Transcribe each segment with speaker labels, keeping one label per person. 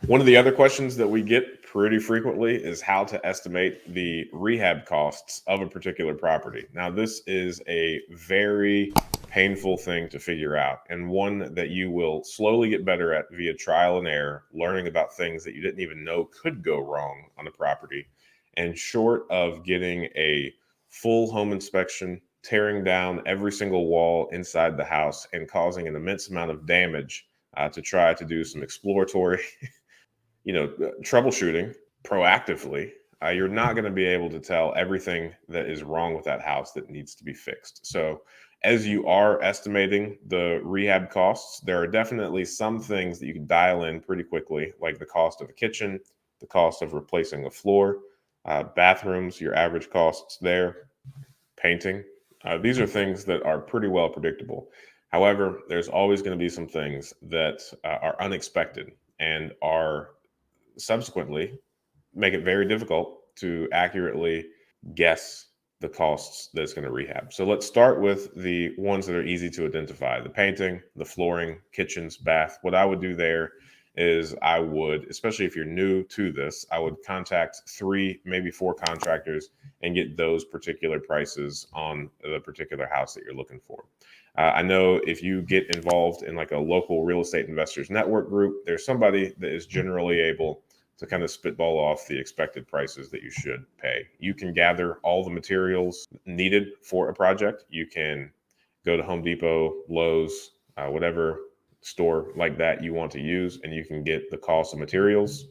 Speaker 1: One of the other questions that we get pretty frequently is how to estimate the rehab costs of a particular property. Now, this is a very painful thing to figure out, and one that you will slowly get better at via trial and error, learning about things that you didn't even know could go wrong on a property. And short of getting a full home inspection, tearing down every single wall inside the house, and causing an immense amount of damage to try to do some exploratory troubleshooting proactively, you're not going to be able to tell everything that is wrong with that house that needs to be fixed. So, as you are estimating the rehab costs, there are definitely some things that you can dial in pretty quickly, like the cost of a kitchen, the cost of replacing a floor, bathrooms, your average costs there, painting. These are things that are pretty well predictable. However, there's always going to be some things that are unexpected and are subsequently make it very difficult to accurately guess the costs that it's going to rehab. So let's start with the ones that are easy to identify: the painting, the flooring, kitchens, bath. What I would do there is I would, especially if you're new to this, I would contact 3, maybe 4 contractors and get those particular prices on the particular house that you're looking for. I know if you get involved in like a local real estate investors network group, there's somebody that is generally able to kind of spitball off the expected prices that you should pay. You can gather all the materials needed for a project. You can go to Home Depot, Lowe's, whatever store like that you want to use, and you can get the cost of materials.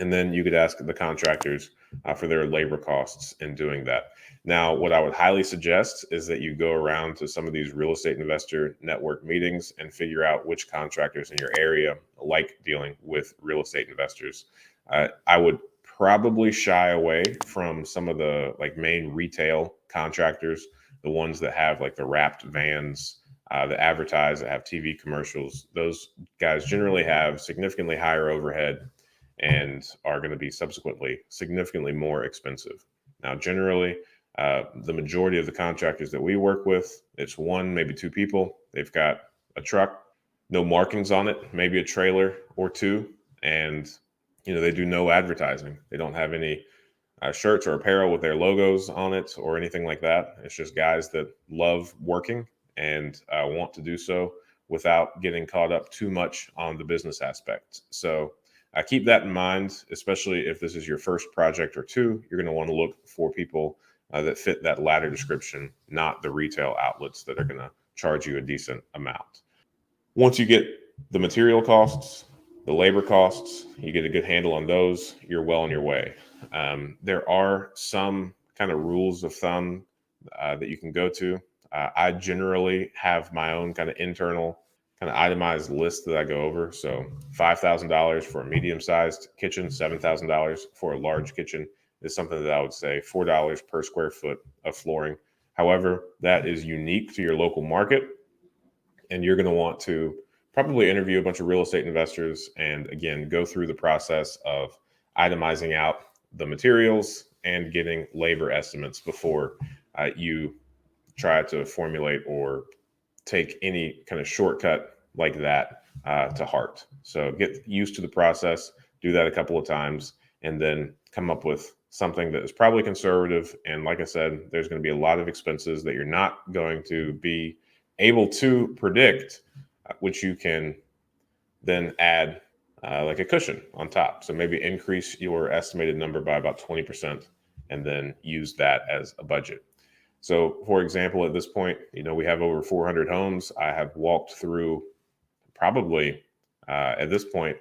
Speaker 1: And then you could ask the contractors for their labor costs in doing that. Now, what I would highly suggest is that you go around to some of these real estate investor network meetings and figure out which contractors in your area like dealing with real estate investors. I would probably shy away from some of the like main retail contractors, the ones that have like the wrapped vans, that advertise, that have TV commercials. Those guys generally have significantly higher overhead and are going to be subsequently significantly more expensive. Now, generally, the majority of the contractors that we work with, it's 1, maybe 2 people. They've got a truck, no markings on it, maybe a trailer or 2, and they do no advertising. They don't have any shirts or apparel with their logos on it or anything like that. It's just guys that love working and want to do so without getting caught up too much on the business aspect. So keep that in mind, especially if this is your first project or 2. You're going to want to look for people that fit that latter description, not the retail outlets that are going to charge you a decent amount. Once you get the material costs, the labor costs, you get a good handle on those, you're well on your way. There are some kind of rules of thumb that you can go to. I generally have my own kind of internal kind of itemized list that I go over. So $5,000 for a medium-sized kitchen, $7,000 for a large kitchen is something that I would say $4 per square foot of flooring. However, that is unique to your local market, and you're going to want to probably interview a bunch of real estate investors and again go through the process of itemizing out the materials and getting labor estimates before you try to formulate or take any kind of shortcut like that to heart. So get used to the process, do that a couple of times, and then come up with something that is probably conservative. And like I said, there's going to be a lot of expenses that you're not going to be able to predict, which you can then add like a cushion on top. So maybe increase your estimated number by about 20% and then use that as a budget. So, for example, at this point, we have over 400 homes. I have walked through probably at this point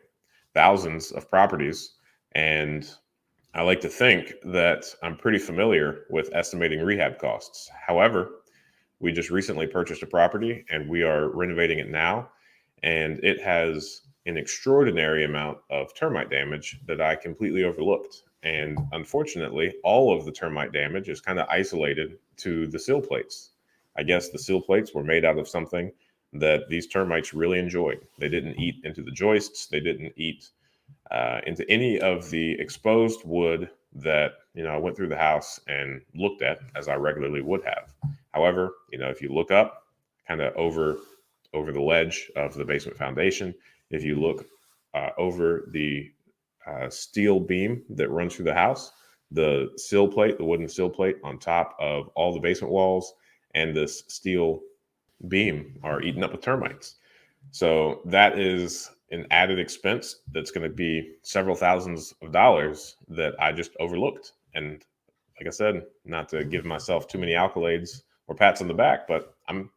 Speaker 1: thousands of properties, and I like to think that I'm pretty familiar with estimating rehab costs. However, we just recently purchased a property and we are renovating it now, and it has an extraordinary amount of termite damage that I completely overlooked. And unfortunately, all of the termite damage is kind of isolated to the sill plates. I guess the sill plates were made out of something that these termites really enjoyed. They didn't eat into the joists. They didn't eat into any of the exposed wood that I went through the house and looked at as I regularly would have. However, if you look up kind of over the ledge of the basement foundation, if you look over the steel beam that runs through the house, the sill plate, the wooden sill plate on top of all the basement walls, and this steel beam are eaten up with termites. So that is an added expense that's going to be several thousands of dollars that I just overlooked. And like I said, not to give myself too many accolades or pats on the back, but I'm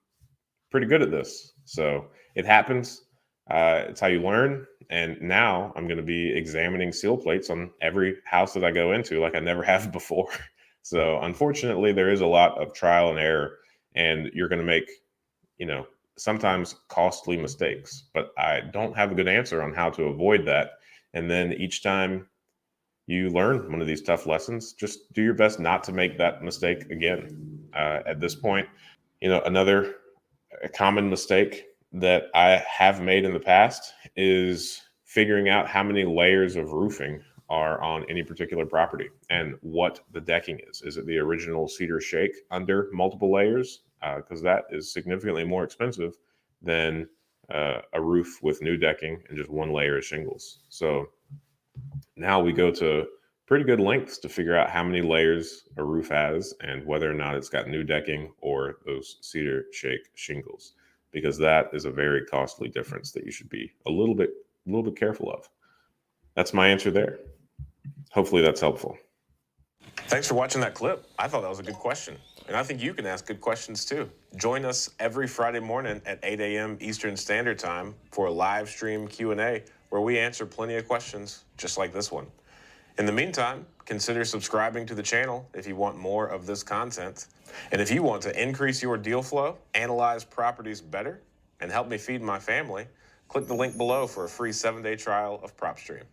Speaker 1: pretty good at this. So it happens. It's how you learn. And now I'm going to be examining seal plates on every house that I go into like I never have before. So unfortunately, there is a lot of trial and error, and you're going to make, sometimes costly mistakes. But I don't have a good answer on how to avoid that. And then each time you learn one of these tough lessons, just do your best not to make that mistake again. At this point, another a common mistake that I have made in the past is figuring out how many layers of roofing are on any particular property and what the decking is. Is it the original cedar shake under multiple layers? Because that is significantly more expensive than a roof with new decking and just one layer of shingles. So now we go to pretty good lengths to figure out how many layers a roof has and whether or not it's got new decking or those cedar shake shingles, because that is a very costly difference that you should be a little bit careful of. That's my answer there. Hopefully that's helpful. Thanks for watching that clip. I thought that was a good question. And I think you can ask good questions too. Join us every Friday morning at 8 a.m. Eastern Standard Time for a live stream Q&A where we answer plenty of questions just like this one. In the meantime, consider subscribing to the channel if you want more of this content. And if you want to increase your deal flow, analyze properties better, and help me feed my family, click the link below for a free 7-day trial of PropStream.